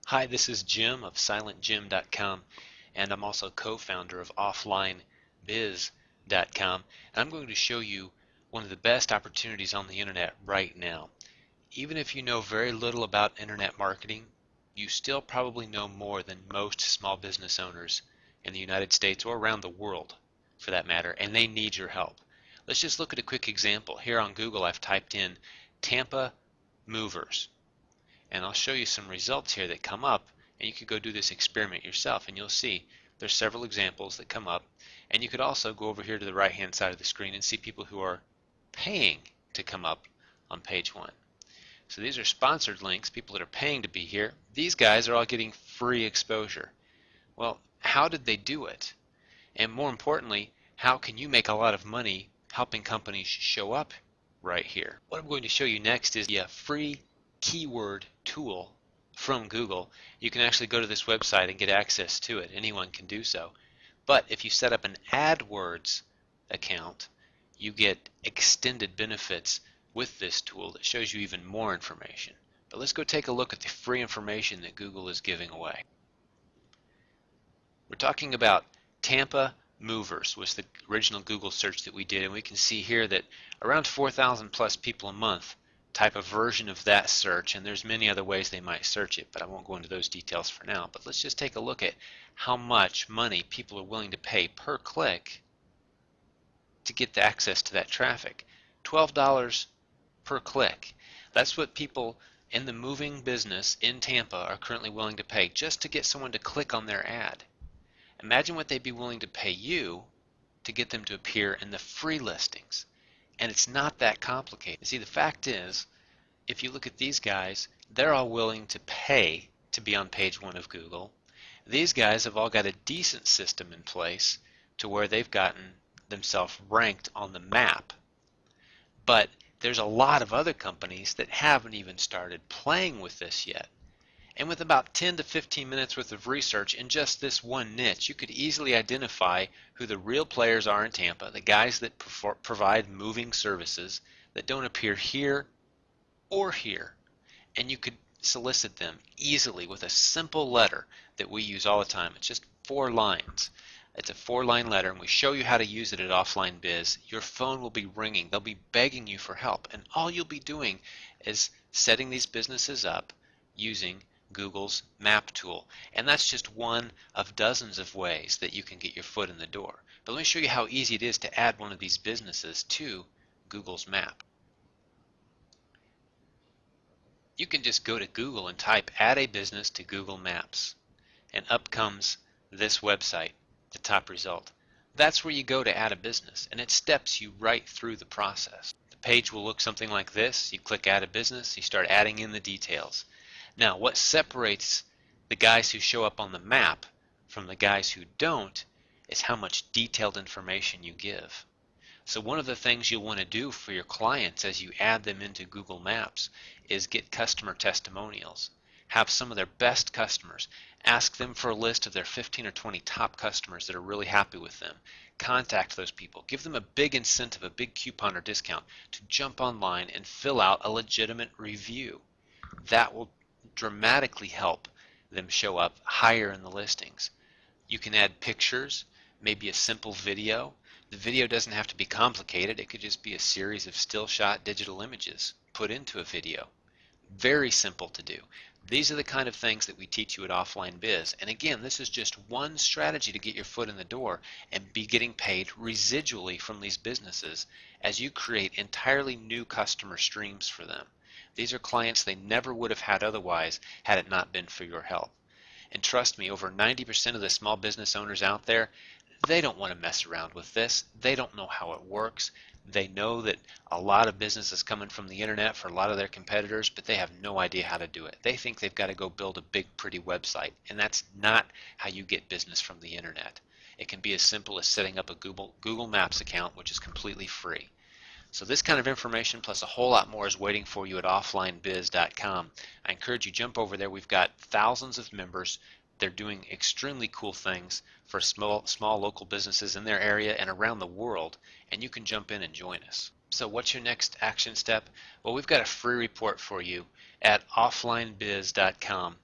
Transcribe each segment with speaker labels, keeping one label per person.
Speaker 1: Hi, this is Jim of silentjim.com, and I'm also co-founder of offlinebiz.com, and I'm going to show you one of the best opportunities on the internet right now. Even if you know very little about internet marketing, you still probably know more than most small business owners in the United States or around the world for that matter, and they need your help. Let's just look at a quick example. Here on Google I've typed in Tampa movers, and I'll show you some results here that come up, and you could go do this experiment yourself and you'll see there's several examples that come up. And you could also go over here to the right hand side of the screen and see people who are paying to come up on page 1. So these are sponsored links, people that are paying to be here. These guys are all getting free exposure. Well, how did they do it? And more importantly, how can you make a lot of money helping companies show up right here? What I'm going to show you next is a free keyword tool from Google. You can actually go to this website and get access to it. Anyone can do so. But if you set up an AdWords account, you get extended benefits with this tool that shows you even more information. But let's go take a look at the free information that Google is giving away. We're talking about Tampa movers was the original Google search that we did, and we can see here that around 4,000 plus people a month type a version of that search, and there's many other ways they might search it, but I won't go into those details for now. But let's just take a look at how much money people are willing to pay per click to get the access to that traffic. $12 per click. That's what people in the moving business in Tampa are currently willing to pay just to get someone to click on their ad. Imagine what they'd be willing to pay you to get them to appear in the free listings. And it's not that complicated. See, the fact is, if you look at these guys, they're all willing to pay to be on page 1 of Google. These guys have all got a decent system in place to where they've gotten themselves ranked on the map. But there's a lot of other companies that haven't even started playing with this yet. And with about 10 to 15 minutes worth of research in just this one niche, you could easily identify who the real players are in Tampa, the guys that provide moving services that don't appear here or here. And you could solicit them easily with a simple letter that we use all the time. It's just 4 lines. It's a 4-line letter, and we show you how to use it at Offline Biz. Your phone will be ringing. They'll be begging you for help. And all you'll be doing is setting these businesses up using Google's map tool. And that's just one of dozens of ways that you can get your foot in the door. But let me show you how easy it is to add one of these businesses to Google's map. You can just go to Google and type add a business to Google Maps, and up comes this website, the top result. That's where you go to add a business, and it steps you right through the process. The page will look something like this. You click add a business, you start adding in the details. Now, what separates the guys who show up on the map from the guys who don't is how much detailed information you give. So one of the things you'll want to do for your clients as you add them into Google Maps is get customer testimonials. Have some of their best customers. Ask them for a list of their 15 or 20 top customers that are really happy with them. Contact those people. Give them a big incentive, a big coupon or discount to jump online and fill out a legitimate review. That will dramatically help them show up higher in the listings. You can add pictures, maybe a simple video. The video doesn't have to be complicated. It could just be a series of still shot digital images put into a video. Very simple to do. These are the kind of things that we teach you at Offline Biz. And again, this is just one strategy to get your foot in the door and be getting paid residually from these businesses as you create entirely new customer streams for them. These are clients they never would have had otherwise had it not been for your help. And trust me, over 90% of the small business owners out there, they don't want to mess around with this. They don't know how it works. They know that a lot of business is coming from the internet for a lot of their competitors, but they have no idea how to do it. They think they've got to go build a big, pretty website, and that's not how you get business from the internet. It can be as simple as setting up a Google Maps account, which is completely free. So this kind of information plus a whole lot more is waiting for you at offlinebiz.com. I encourage you jump over there. We've got thousands of members. They're doing extremely cool things for small local businesses in their area and around the world, and you can jump in and join us. So what's your next action step? Well, we've got a free report for you at offlinebiz.com.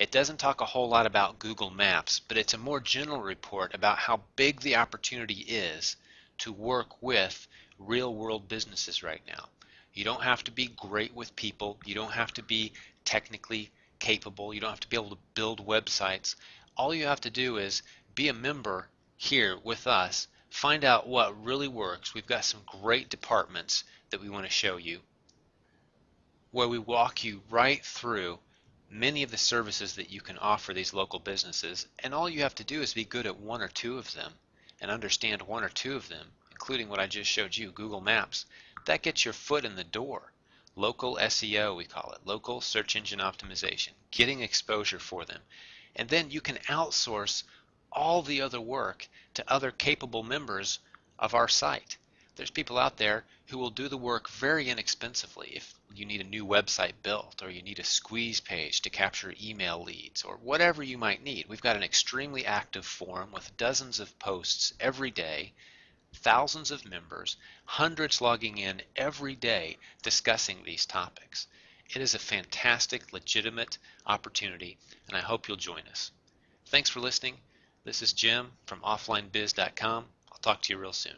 Speaker 1: It doesn't talk a whole lot about Google Maps, but it's a more general report about how big the opportunity is to work with real-world businesses right now. You don't have to be great with people. You don't have to be technically capable. You don't have to be able to build websites. All you have to do is be a member here with us, find out what really works. We've got some great departments that we want to show you, where we walk you right through many of the services that you can offer these local businesses, and all you have to do is be good at one or two of them and understand one or two of them, including what I just showed you, Google Maps. That gets your foot in the door. Local SEO, we call it, local search engine optimization, getting exposure for them. And then you can outsource all the other work to other capable members of our site. There's people out there who will do the work very inexpensively. If you need a new website built, or you need a squeeze page to capture email leads, or whatever you might need, we've got an extremely active forum with dozens of posts every day, thousands of members, hundreds logging in every day discussing these topics. It is a fantastic, legitimate opportunity, and I hope you'll join us. Thanks for listening. This is Jim from offlinebiz.com. I'll talk to you real soon.